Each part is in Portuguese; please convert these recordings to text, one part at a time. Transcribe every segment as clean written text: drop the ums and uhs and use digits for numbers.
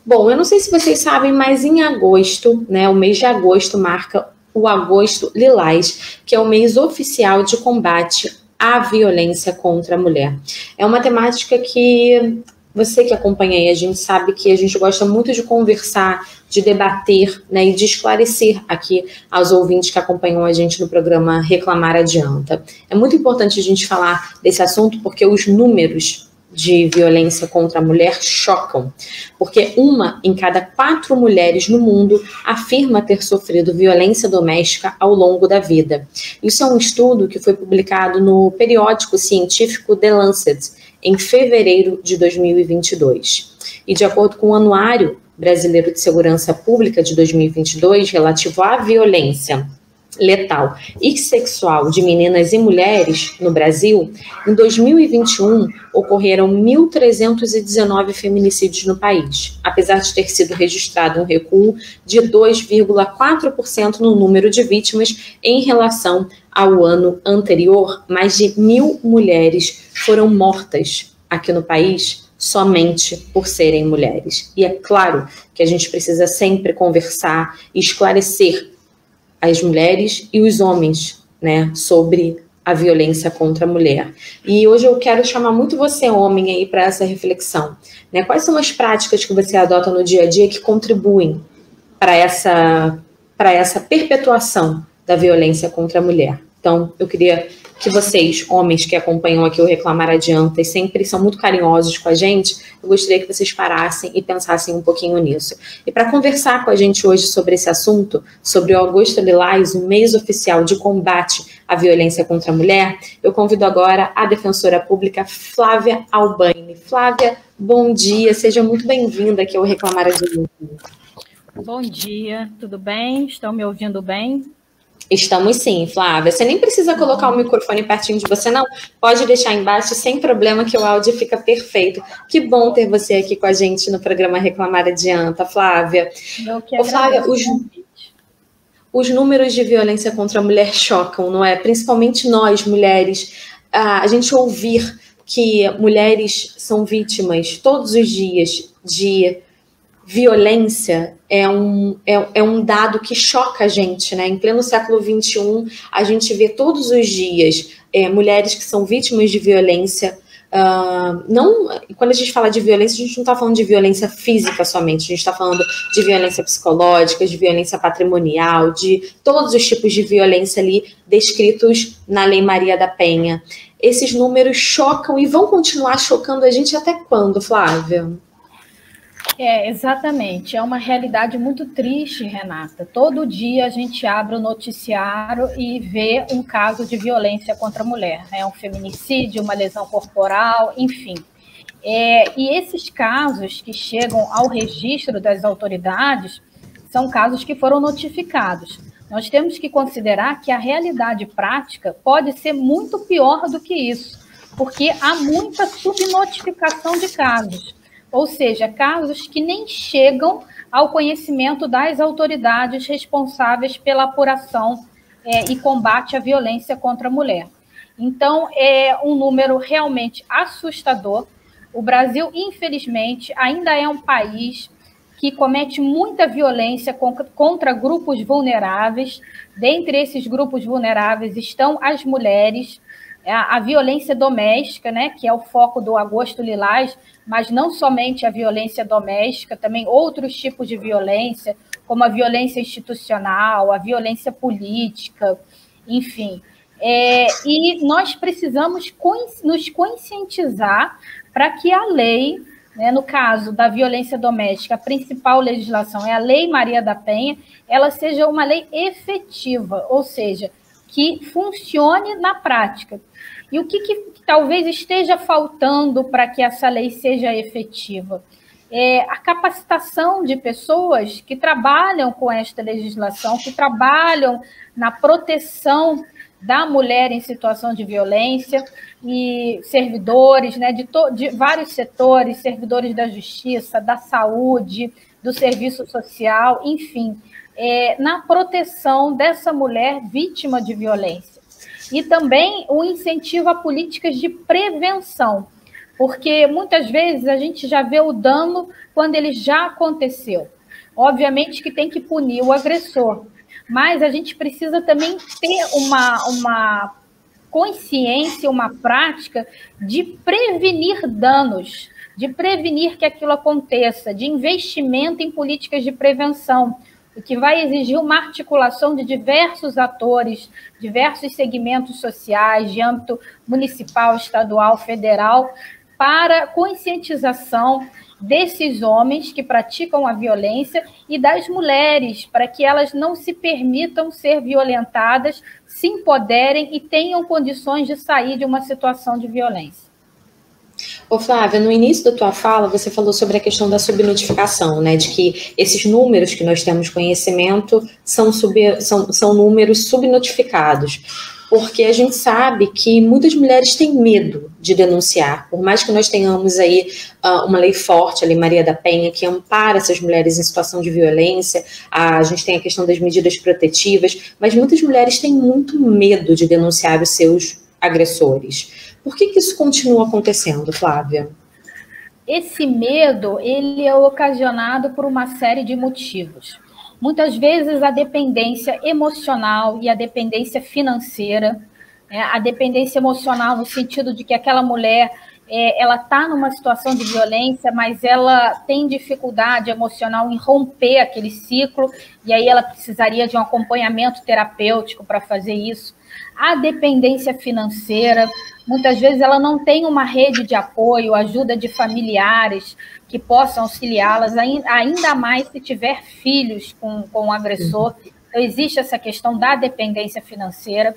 Bom, eu não sei se vocês sabem, mas em agosto, né, o mês de agosto marca o Agosto Lilás, que é o mês oficial de combate à violência contra a mulher. É uma temática que você que acompanha aí, a gente sabe que a gente gosta muito de conversar, de debater, né, e de esclarecer aqui aos ouvintes que acompanham a gente no programa Reclamar Adianta. É muito importante a gente falar desse assunto porque os números de violência contra a mulher chocam, porque 1 em cada 4 mulheres no mundo afirma ter sofrido violência doméstica ao longo da vida. Isso é um estudo que foi publicado no periódico científico The Lancet em fevereiro de 2022. E de acordo com o Anuário Brasileiro de Segurança Pública de 2022, relativo à violência letal e sexual de meninas e mulheres no Brasil, em 2021 ocorreram 1.319 feminicídios no país, apesar de ter sido registrado um recuo de 2,4% no número de vítimas em relação ao ano anterior. Mais de 1.000 mulheres foram mortas aqui no país somente por serem mulheres. E é claro que a gente precisa sempre conversar e esclarecer as mulheres e os homens, né, sobre a violência contra a mulher. E hoje eu quero chamar muito você, homem, aí para essa reflexão, né? Quais são as práticas que você adota no dia a dia que contribuem para essa perpetuação da violência contra a mulher? Então, eu queria que vocês, homens que acompanham aqui o Reclamar Adianta e sempre são muito carinhosos com a gente, eu gostaria que vocês parassem e pensassem um pouquinho nisso. E para conversar com a gente hoje sobre esse assunto, sobre o Agosto Lilás, o mês oficial de combate à violência contra a mulher, eu convido agora a defensora pública Flávia Albaine. Flávia, bom dia, seja muito bem-vinda aqui ao Reclamar Adianta. Bom dia, tudo bem? Estão me ouvindo bem? Estamos sim, Flávia. Você nem precisa colocar o microfone pertinho de você, não. Pode deixar embaixo, sem problema, que o áudio fica perfeito. Que bom ter você aqui com a gente no programa Reclamar Adianta, Flávia. Flávia, os números de violência contra a mulher chocam, não é? Principalmente nós, mulheres. A gente ouvir que mulheres são vítimas todos os dias de violência é um dado que choca a gente, né? Em pleno século XXI, a gente vê todos os dias mulheres que são vítimas de violência. Quando a gente fala de violência, a gente não está falando de violência física somente, a gente está falando de violência psicológica, de violência patrimonial, de todos os tipos de violência ali descritos na Lei Maria da Penha. Esses números chocam e vão continuar chocando a gente até quando, Flávia? Exatamente. É uma realidade muito triste, Renata. Todo dia a gente abre o noticiário e vê um caso de violência contra a mulher, né? Um feminicídio, uma lesão corporal, enfim. E esses casos que chegam ao registro das autoridades são casos que foram notificados. Nós temos que considerar que a realidade prática pode ser muito pior do que isso, porque há muita subnotificação de casos. Ou seja, casos que nem chegam ao conhecimento das autoridades responsáveis pela apuração e combate à violência contra a mulher. Então, é um número realmente assustador. O Brasil, infelizmente, ainda é um país que comete muita violência contra grupos vulneráveis. Dentre esses grupos vulneráveis estão as mulheres, a violência doméstica, né, que é o foco do Agosto Lilás, mas não somente a violência doméstica, também outros tipos de violência, como a violência institucional, a violência política, enfim. E nós precisamos nos conscientizar para que a lei, né, no caso da violência doméstica, a principal legislação é a Lei Maria da Penha, ela seja uma lei efetiva, ou seja, que funcione na prática. E o que talvez esteja faltando para que essa lei seja efetiva? A capacitação de pessoas que trabalham com esta legislação, que trabalham na proteção da mulher em situação de violência, e servidores, né, de vários setores, servidores da justiça, da saúde, do serviço social, enfim, na proteção dessa mulher vítima de violência. E também o incentivo a políticas de prevenção, porque muitas vezes a gente já vê o dano quando ele já aconteceu. Obviamente que tem que punir o agressor, mas a gente precisa também ter uma consciência, uma prática de prevenir danos, de prevenir que aquilo aconteça, de investimento em políticas de prevenção, o que vai exigir uma articulação de diversos atores, diversos segmentos sociais, de âmbito municipal, estadual, federal, para conscientização desses homens que praticam a violência e das mulheres, para que elas não se permitam ser violentadas, se empoderem e tenham condições de sair de uma situação de violência. Ô Flávia, no início da tua fala, você falou sobre a questão da subnotificação, né? De que esses números que nós temos conhecimento são números subnotificados. Porque a gente sabe que muitas mulheres têm medo de denunciar. Por mais que nós tenhamos aí uma lei forte, a Lei Maria da Penha, que ampara essas mulheres em situação de violência, a gente tem a questão das medidas protetivas, mas muitas mulheres têm muito medo de denunciar os seus agressores. Por que isso continua acontecendo, Flávia? Esse medo, ele é ocasionado por uma série de motivos. Muitas vezes a dependência emocional e a dependência financeira, a dependência emocional no sentido de que aquela mulher ela está numa situação de violência, mas ela tem dificuldade emocional em romper aquele ciclo, e aí ela precisaria de um acompanhamento terapêutico para fazer isso. A dependência financeira, muitas vezes ela não tem uma rede de apoio, ajuda de familiares que possam auxiliá-las, ainda mais se tiver filhos com o agressor. Então, existe essa questão da dependência financeira.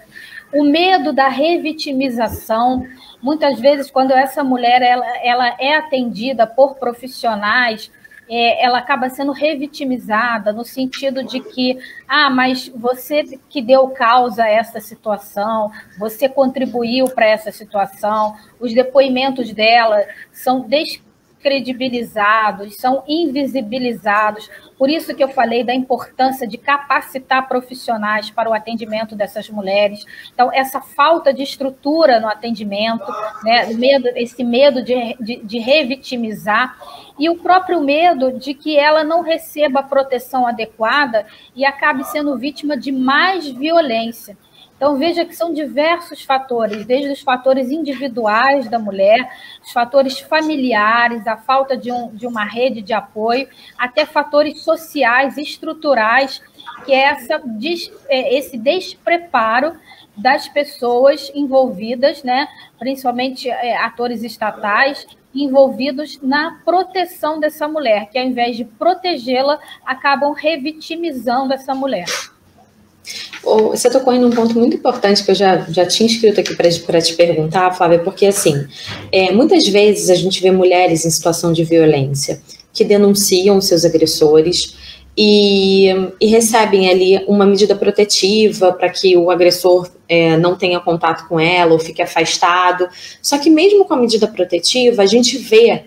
O medo da revitimização. Muitas vezes, quando essa mulher ela é atendida por profissionais, ela acaba sendo revitimizada no sentido de que, mas você que deu causa a essa situação, você contribuiu para essa situação, os depoimentos dela são descredibilizados, são invisibilizados. Por isso que eu falei da importância de capacitar profissionais para o atendimento dessas mulheres. Então, essa falta de estrutura no atendimento, né, esse medo de revitimizar, e o próprio medo de que ela não receba a proteção adequada e acabe sendo vítima de mais violência. Então, veja que são diversos fatores, desde os fatores individuais da mulher, os fatores familiares, a falta de uma rede de apoio, até fatores sociais, estruturais, que é esse despreparo das pessoas envolvidas, né, principalmente atores estatais, envolvidos na proteção dessa mulher, que ao invés de protegê-la, acabam revitimizando essa mulher. Você tocou em um ponto muito importante que eu já tinha escrito aqui para te perguntar, Flávia, porque assim, muitas vezes a gente vê mulheres em situação de violência que denunciam seus agressores e recebem ali uma medida protetiva para que o agressor não tenha contato com ela ou fique afastado. Só que mesmo com a medida protetiva, a gente vê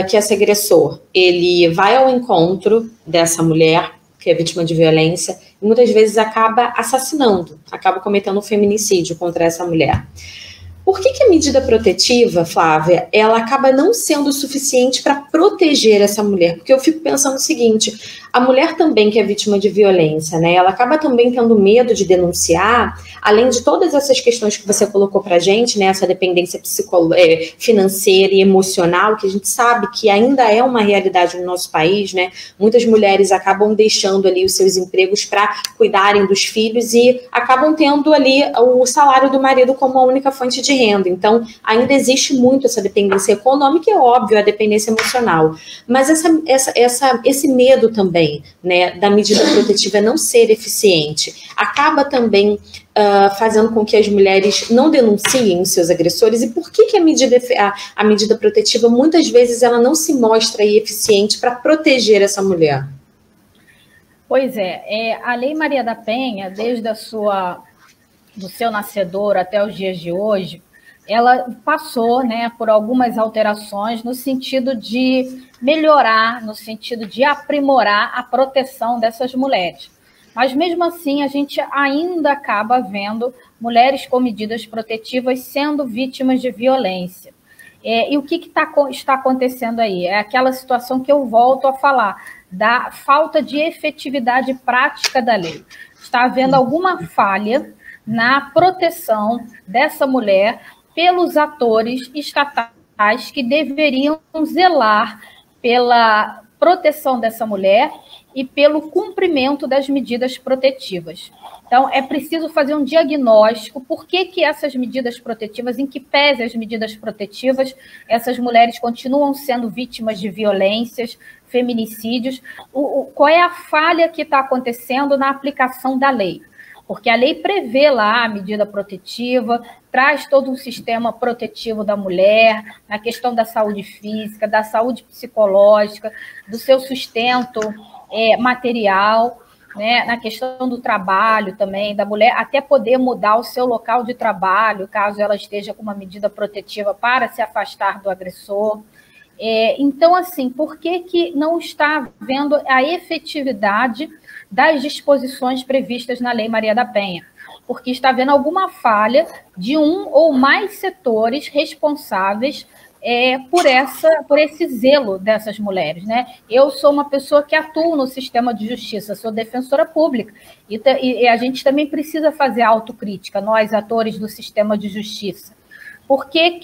que esse agressor, ele vai ao encontro dessa mulher que é vítima de violência, e muitas vezes acaba assassinando, acaba cometendo um feminicídio contra essa mulher. Por que a medida protetiva, Flávia, ela acaba não sendo suficiente para proteger essa mulher? Porque eu fico pensando o seguinte, a mulher também que é vítima de violência, né, ela acaba também tendo medo de denunciar, além de todas essas questões que você colocou para a gente, né, essa dependência financeira e emocional, que a gente sabe que ainda é uma realidade no nosso país, né, muitas mulheres acabam deixando ali os seus empregos para cuidarem dos filhos e acabam tendo ali o salário do marido como a única fonte de renda. Então, ainda existe muito essa dependência econômica e, é óbvio, a dependência emocional. Mas esse medo também, né, da medida protetiva não ser eficiente, acaba também fazendo com que as mulheres não denunciem os seus agressores. E por que a medida protetiva, muitas vezes, ela não se mostra aí eficiente para proteger essa mulher? Pois a Lei Maria da Penha, desde do seu nascedor até os dias de hoje, ela passou, né, por algumas alterações no sentido de melhorar, no sentido de aprimorar a proteção dessas mulheres. Mas, mesmo assim, a gente ainda acaba vendo mulheres com medidas protetivas sendo vítimas de violência. E o que está acontecendo aí? É aquela situação que eu volto a falar, da falta de efetividade prática da lei. Está havendo alguma falha na proteção dessa mulher pelos atores estatais que deveriam zelar pela proteção dessa mulher e pelo cumprimento das medidas protetivas. Então, é preciso fazer um diagnóstico por que essas medidas protetivas, em que pese as medidas protetivas, essas mulheres continuam sendo vítimas de violências, feminicídios, qual é a falha que está acontecendo na aplicação da lei. Porque a lei prevê lá a medida protetiva, traz todo um sistema protetivo da mulher, na questão da saúde física, da saúde psicológica, do seu sustento material, né, na questão do trabalho também, da mulher até poder mudar o seu local de trabalho, caso ela esteja com uma medida protetiva para se afastar do agressor. Então, assim, por que não está havendo a efetividade das disposições previstas na Lei Maria da Penha? Porque está havendo alguma falha de um ou mais setores responsáveis por esse zelo dessas mulheres, né? Eu sou uma pessoa que atua no sistema de justiça, sou defensora pública, e a gente também precisa fazer autocrítica, nós, atores do sistema de justiça. O que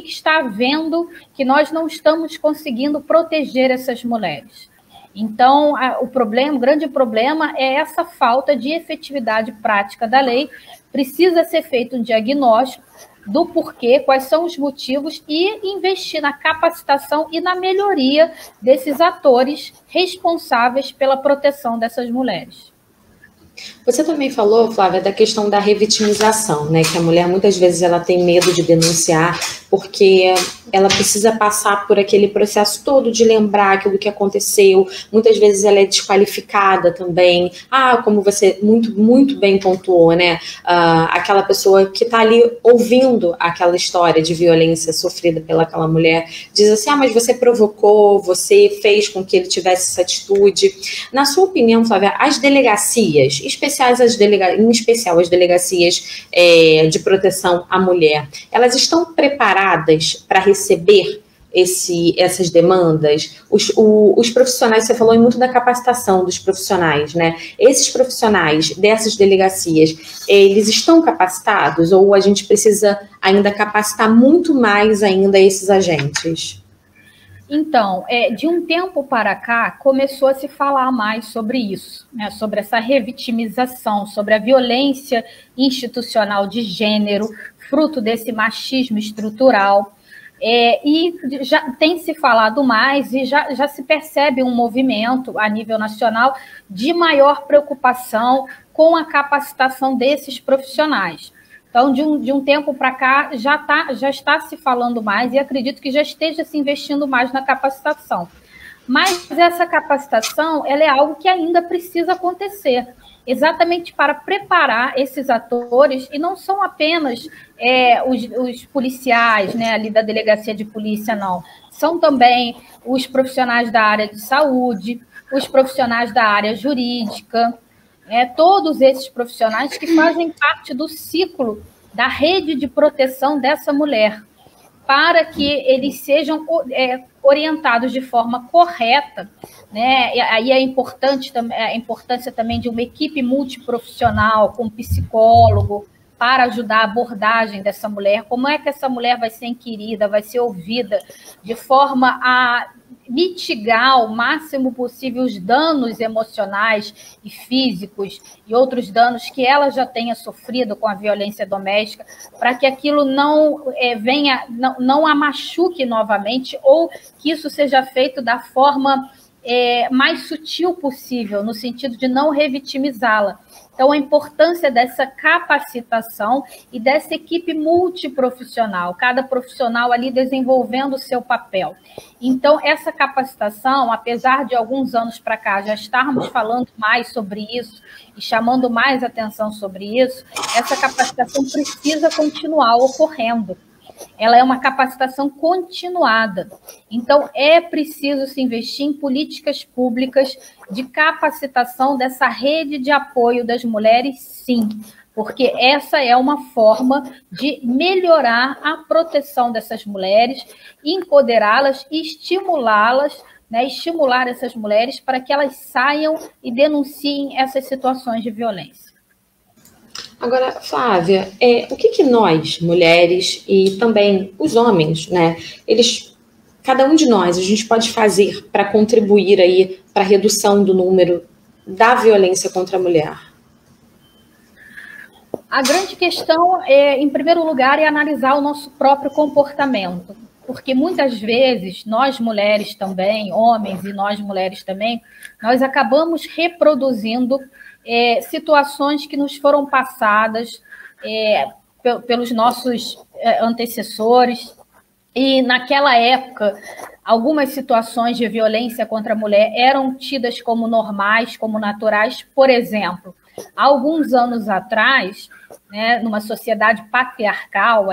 está havendo que nós não estamos conseguindo proteger essas mulheres? Então, o grande problema é essa falta de efetividade prática da lei. Precisa ser feito um diagnóstico do porquê, quais são os motivos e investir na capacitação e na melhoria desses atores responsáveis pela proteção dessas mulheres. Você também falou, Flávia, da questão da revitimização, né? Que a mulher muitas vezes ela tem medo de denunciar porque ela precisa passar por aquele processo todo de lembrar aquilo que aconteceu. Muitas vezes ela é desqualificada também. Como você muito bem pontuou, né? Aquela pessoa que está ali ouvindo aquela história de violência sofrida pelaquela mulher diz assim, mas você provocou, você fez com que ele tivesse essa atitude. Na sua opinião, Flávia, as delegacias, em especial as delegacias de proteção à mulher, elas estão preparadas para receber essas demandas? Os profissionais, você falou muito da capacitação dos profissionais, né? Esses profissionais dessas delegacias, eles estão capacitados ou a gente precisa ainda capacitar muito mais ainda esses agentes? Então, de um tempo para cá, começou a se falar mais sobre isso, né? Sobre essa revitimização, sobre a violência institucional de gênero, fruto desse machismo estrutural. E já tem se falado mais e já se percebe um movimento a nível nacional de maior preocupação com a capacitação desses profissionais. Então, de um tempo para cá, já está se falando mais e acredito que já esteja se investindo mais na capacitação. Mas essa capacitação ela é algo que ainda precisa acontecer, exatamente para preparar esses atores, e não são apenas os policiais, né, ali da delegacia de polícia, não. São também os profissionais da área de saúde, os profissionais da área jurídica, todos esses profissionais que fazem parte do ciclo da rede de proteção dessa mulher, para que eles sejam orientados de forma correta, né? E aí a importância também de uma equipe multiprofissional, com psicólogo, para ajudar a abordagem dessa mulher, como é que essa mulher vai ser inquirida, vai ser ouvida, de forma a mitigar o máximo possível os danos emocionais e físicos e outros danos que ela já tenha sofrido com a violência doméstica, para que aquilo não a machuque novamente, ou que isso seja feito da forma mais sutil possível, no sentido de não revitimizá-la. Então, a importância dessa capacitação e dessa equipe multiprofissional, cada profissional ali desenvolvendo o seu papel. Então, essa capacitação, apesar de alguns anos para cá já estarmos falando mais sobre isso e chamando mais atenção sobre isso, essa capacitação precisa continuar ocorrendo. Ela é uma capacitação continuada. Então, é preciso se investir em políticas públicas de capacitação dessa rede de apoio das mulheres, sim, porque essa é uma forma de melhorar a proteção dessas mulheres, empoderá-las e estimulá-las, né, estimular essas mulheres para que elas saiam e denunciem essas situações de violência. Agora, Flávia, o que nós, mulheres e também os homens, né, cada um de nós, a gente pode fazer para contribuir aí para a redução do número da violência contra a mulher? A grande questão, em primeiro lugar, é analisar o nosso próprio comportamento, porque muitas vezes nós mulheres também, homens e nós mulheres também, nós acabamos reproduzindo situações que nos foram passadas pelos nossos antecessores, e naquela época algumas situações de violência contra a mulher eram tidas como normais, como naturais. Por exemplo, há alguns anos atrás, né, numa sociedade patriarcal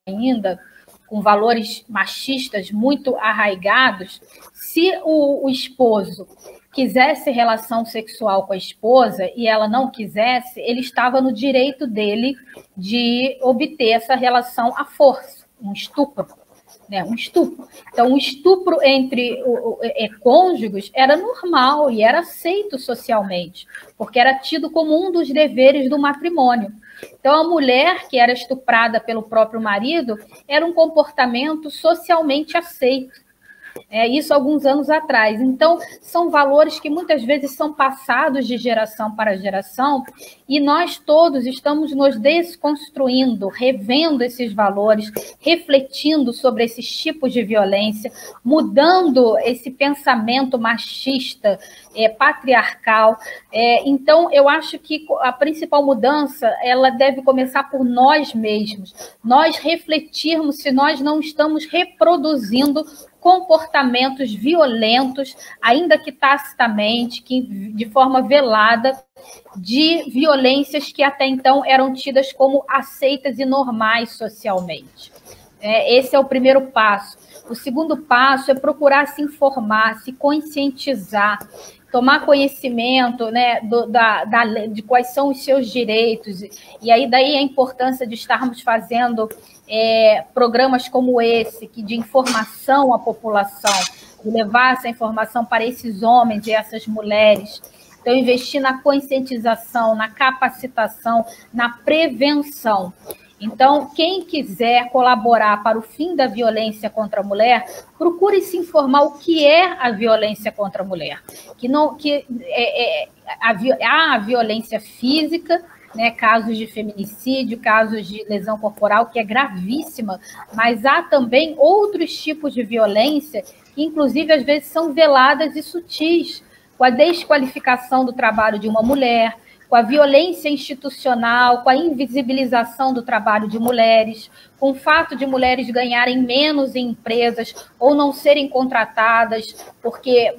ainda, com valores machistas muito arraigados, se o esposo quisesse relação sexual com a esposa e ela não quisesse, ele estava no direito dele de obter essa relação à força, um estupro. Um estupro. Então, o estupro entre cônjuges era normal e era aceito socialmente, porque era tido como um dos deveres do matrimônio. Então, a mulher que era estuprada pelo próprio marido era um comportamento socialmente aceito. Isso alguns anos atrás. Então, são valores que muitas vezes são passados de geração para geração e nós todos estamos nos desconstruindo, revendo esses valores, refletindo sobre esses tipos de violência, mudando esse pensamento machista, patriarcal. Então, eu acho que a principal mudança ela deve começar por nós mesmos, nós refletirmos se nós não estamos reproduzindo comportamentos violentos, ainda que tacitamente, de forma velada, de violências que até então eram tidas como aceitas e normais socialmente. Esse é o primeiro passo. O segundo passo é procurar se informar, se conscientizar, tomar conhecimento, né, de quais são os seus direitos. E aí daí a importância de estarmos fazendo programas como esse, de informação à população, de levar essa informação para esses homens e essas mulheres. Então, investir na conscientização, na capacitação, na prevenção. Então, quem quiser colaborar para o fim da violência contra a mulher, procure se informar o que é a violência contra a mulher. Há a violência física, né, casos de feminicídio, casos de lesão corporal, que é gravíssima, mas há também outros tipos de violência que, inclusive, às vezes são veladas e sutis, com a desqualificação do trabalho de uma mulher, com a violência institucional, com a invisibilização do trabalho de mulheres, com o fato de mulheres ganharem menos em empresas ou não serem contratadas porque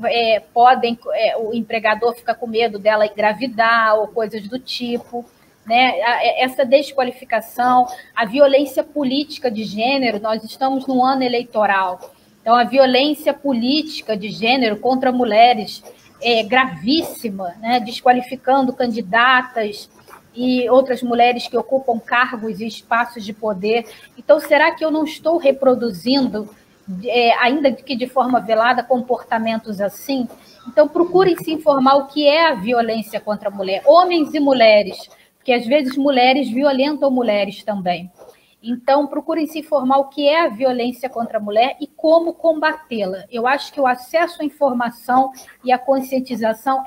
o empregador fica com medo dela engravidar ou coisas do tipo. Né? Essa desqualificação, a violência política de gênero, nós estamos num ano eleitoral, então a violência política de gênero contra mulheres é gravíssima, né? Desqualificando candidatas e outras mulheres que ocupam cargos e espaços de poder. Então, será que eu não estou reproduzindo, ainda que de forma velada, comportamentos assim? Então, procurem se informar o que é a violência contra a mulher, homens e mulheres, porque às vezes mulheres violentam mulheres também. Então, procurem se informar o que é a violência contra a mulher e como combatê-la. Eu acho que o acesso à informação e a conscientização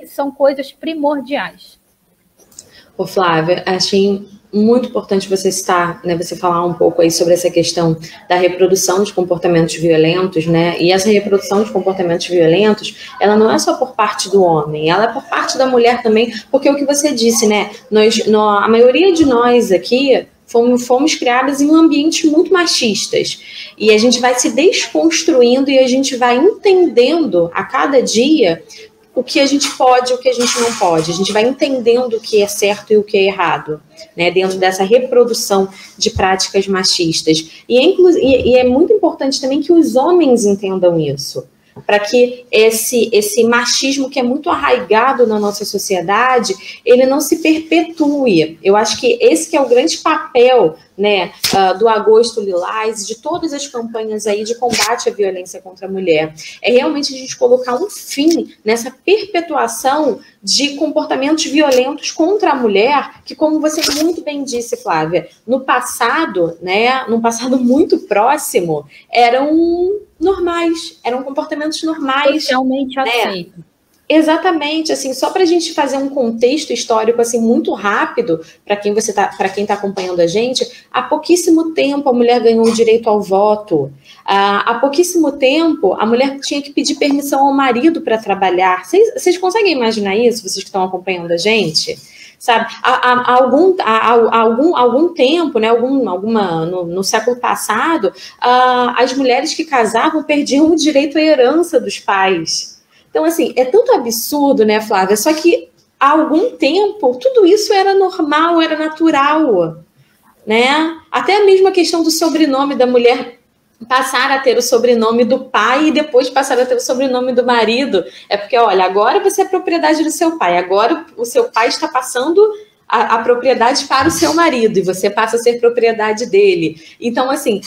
são coisas primordiais. Ô, Flávia, achei muito importante você citar, né, você falar um pouco aí sobre essa questão da reprodução de comportamentos violentos, né? E essa reprodução de comportamentos violentos, ela não é só por parte do homem, ela é por parte da mulher também, porque é o que você disse, né? A maioria de nós aqui fomos criadas em ambientes muito machistas. E a gente vai se desconstruindo e a gente vai entendendo a cada dia o que a gente pode e o que a gente não pode. A gente vai entendendo o que é certo e o que é errado, né, dentro dessa reprodução de práticas machistas. E é muito importante também que os homens entendam isso. Para que esse machismo que é muito arraigado na nossa sociedade, ele não se perpetue. Eu acho que esse que é o grande papel, né, do Agosto Lilás, de todas as campanhas aí de combate à violência contra a mulher. É realmente a gente colocar um fim nessa perpetuação de comportamentos violentos contra a mulher, que, como você muito bem disse, Flávia, no passado, né, num passado muito próximo, eram normais, eram comportamentos normais. Socialmente aceitos. Exatamente, assim, só para a gente fazer um contexto histórico assim muito rápido para quem está acompanhando a gente, há pouquíssimo tempo a mulher ganhou o direito ao voto. Há pouquíssimo tempo a mulher tinha que pedir permissão ao marido para trabalhar. Vocês conseguem imaginar isso, vocês que estão acompanhando a gente? Sabe, há algum tempo, né, no século passado, as mulheres que casavam perdiam o direito à herança dos pais. Então, assim, é tanto absurdo, né, Flávia? Só que há algum tempo tudo isso era normal, era natural, né? Até a mesma questão do sobrenome da mulher passar a ter o sobrenome do pai e depois passar a ter o sobrenome do marido. É porque, olha, agora você é propriedade do seu pai, agora o seu pai está passando a propriedade para o seu marido e você passa a ser propriedade dele. Então, assim,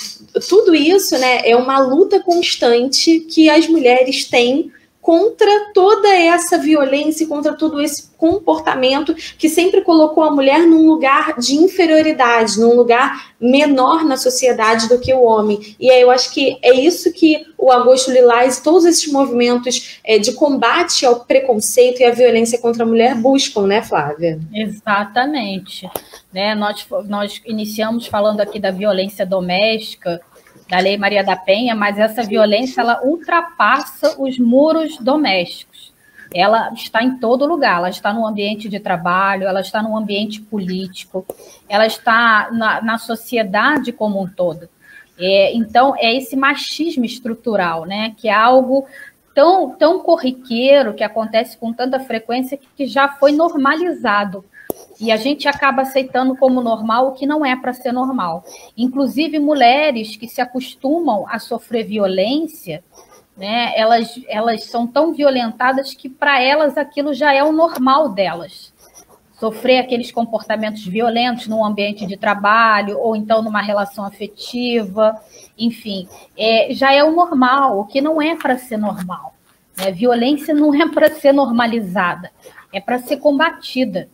tudo isso, né, é uma luta constante que as mulheres têm contra toda essa violência, contra todo esse comportamento que sempre colocou a mulher num lugar de inferioridade, num lugar menor na sociedade do que o homem. E aí eu acho que é isso que o Agosto Lilás e todos esses movimentos de combate ao preconceito e à violência contra a mulher buscam, né, Flávia? Exatamente. Né, nós iniciamos falando aqui da violência doméstica, da Lei Maria da Penha, mas essa violência ela ultrapassa os muros domésticos. Ela está em todo lugar, ela está no ambiente de trabalho, ela está no ambiente político, ela está na sociedade como um todo. Então, é esse machismo estrutural, né, que é algo tão corriqueiro, que acontece com tanta frequência, que já foi normalizado. E a gente acaba aceitando como normal o que não é para ser normal. Inclusive, mulheres que se acostumam a sofrer violência, né, elas são tão violentadas que para elas aquilo já é o normal delas. Sofrer aqueles comportamentos violentos num ambiente de trabalho ou então numa relação afetiva, enfim, já é o normal, o que não é para ser normal. Né? Violência não é para ser normalizada, é para ser combatida.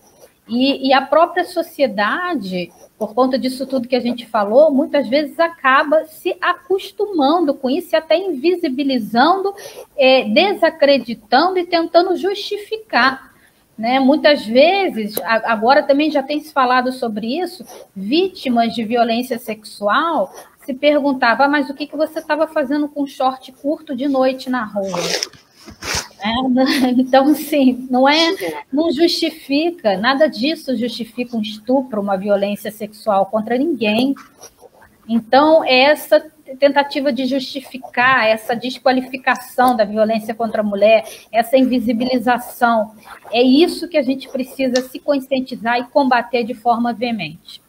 E a própria sociedade, por conta disso tudo que a gente falou, muitas vezes acaba se acostumando com isso e até invisibilizando, desacreditando e tentando justificar. Né? Muitas vezes, agora também já tem se falado sobre isso, vítimas de violência sexual se perguntavam, mas o que você estava fazendo com short curto de noite na rua? Então, assim, não justifica, nada disso justifica um estupro, uma violência sexual contra ninguém. Então, essa tentativa de justificar, essa desqualificação da violência contra a mulher, essa invisibilização, é isso que a gente precisa se conscientizar e combater de forma veemente.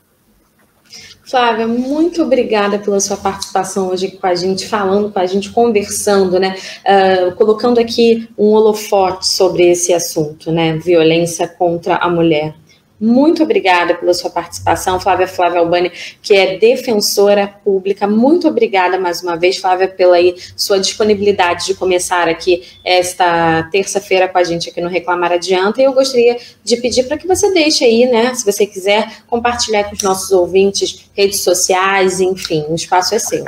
Flávia, muito obrigada pela sua participação hoje com a gente, falando com a gente, conversando, né? Colocando aqui um holofote sobre esse assunto, né? Violência contra a mulher. Muito obrigada pela sua participação, Flávia Albani, que é defensora pública. Muito obrigada mais uma vez, Flávia, pela sua disponibilidade de começar aqui esta terça-feira com a gente aqui no Reclamar Adianta. E eu gostaria de pedir para que você deixe aí, né, se você quiser, compartilhar com os nossos ouvintes, redes sociais, enfim, o espaço é seu.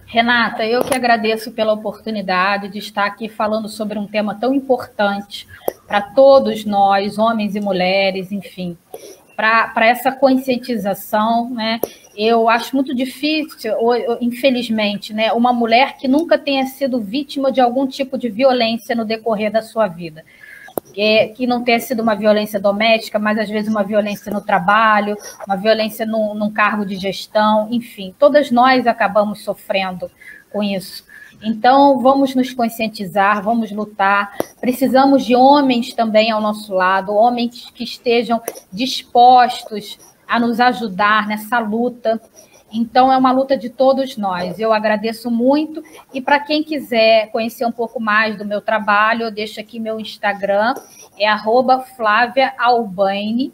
Renata, eu que agradeço pela oportunidade de estar aqui falando sobre um tema tão importante para todos nós, homens e mulheres, enfim, para essa conscientização, né? Eu acho muito difícil, infelizmente, né, uma mulher que nunca tenha sido vítima de algum tipo de violência no decorrer da sua vida. Que não tenha sido uma violência doméstica, mas às vezes uma violência no trabalho, uma violência num cargo de gestão, enfim, todas nós acabamos sofrendo com isso. Então, vamos nos conscientizar, vamos lutar, precisamos de homens também ao nosso lado, homens que estejam dispostos a nos ajudar nessa luta. Então, é uma luta de todos nós. Eu agradeço muito. E para quem quiser conhecer um pouco mais do meu trabalho, eu deixo aqui meu Instagram, é @FláviaAlbaine,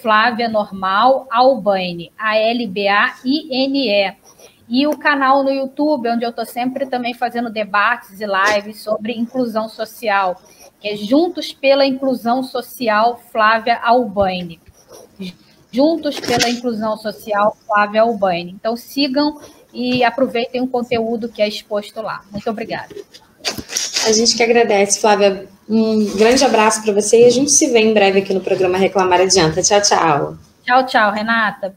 Flávia normal, Albaine, ALBAINE. E o canal no YouTube, onde eu estou sempre também fazendo debates e lives sobre inclusão social, que é Juntos pela Inclusão Social, Flávia Albaine. Juntos pela Inclusão Social, Flávia Albaine. Então, sigam e aproveitem o conteúdo que é exposto lá. Muito obrigada. A gente que agradece, Flávia. Um grande abraço para você e a gente se vê em breve aqui no programa Reclamar Adianta. Tchau, tchau. Tchau, tchau, Renata.